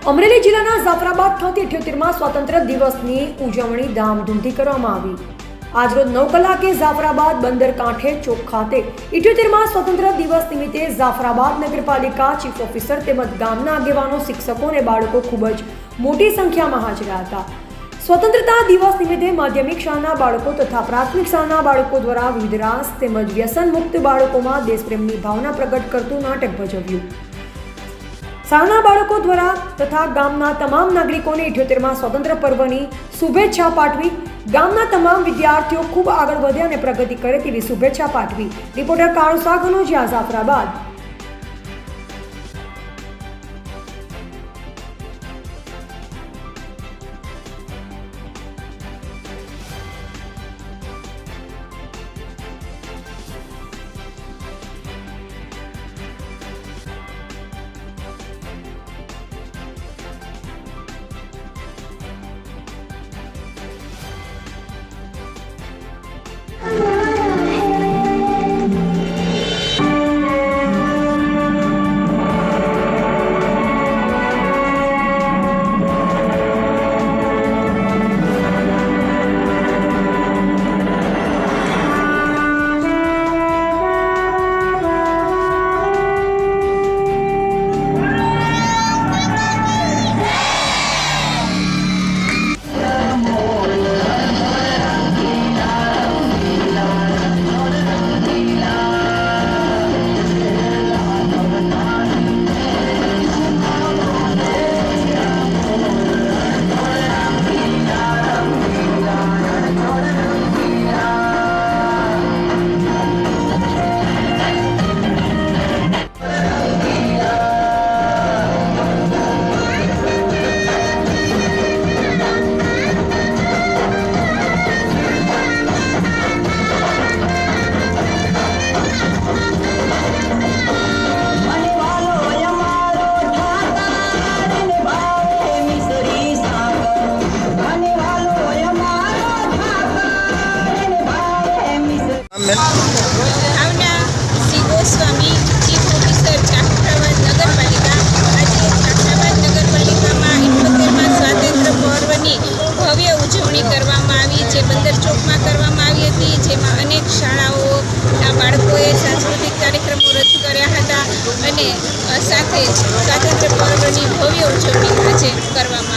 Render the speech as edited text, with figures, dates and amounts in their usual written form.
અમરેલી જિલ્લાના જાફરાબાદ ખાતે 78મા સ્વાતંત્ર્ય દિવસની ઉજવણી ધામધૂમથી કરવામાં આવી। આજરોજ 9 કલાકે જાફરાબાદ બંદર કાંઠે ચોક ખાતે 78મા સ્વાતંત્ર્ય દિવસ નિમિત્તે જાફરાબાદ નગરપાલિકા ચીફ ઓફિસર તેમજ ગામના આગેવાનો, શિક્ષકો અને બાળકો ખૂબ જ મોટી સંખ્યામાં હાજર હતા। સ્વતંત્રતા દિવસ નિમિત્તે માધ્યમિક શાળાના બાળકો તથા પ્રાથમિક શાળાના બાળકો દ્વારા વિવિધ રાસ તેમજ વ્યસન મુક્ત બાળકોમાં દેશપ્રેમની ભાવના પ્રગટ કરતું નાટક ભજવ્યું। શાળાના બાળકો દ્વારા તથા ગામના તમામ નાગરિકોને 78મા સ્વતંત્ર પર્વની શુભેચ્છા પાઠવી। ગામના તમામ વિદ્યાર્થીઓ ખૂબ આગળ વધે અને પ્રગતિ કરે તેવી શુભેચ્છા પાઠવી। રિપોર્ટર કાળુ સાગનોજીયા, જાફરાબાદ। ભાવના શ્રી ગોસ્વામી, ચીફ ઓફિસર જાફરાબાદ નગરપાલિકા। આજે જાફરાબાદ નગરપાલિકામાં 78મા સ્વાતંત્ર્ય પર્વની ભવ્ય ઉજવણી કરવામાં આવી, જે બંદર ચોકમાં કરવામાં આવી હતી, જેમાં અનેક શાળાઓના બાળકોએ સાંસ્કૃતિક કાર્યક્રમો રજૂ કર્યા હતા અને સાથે જ સ્વાતંત્ર્ય પર્વની ભવ્ય ઉજવણી આજે કરવામાં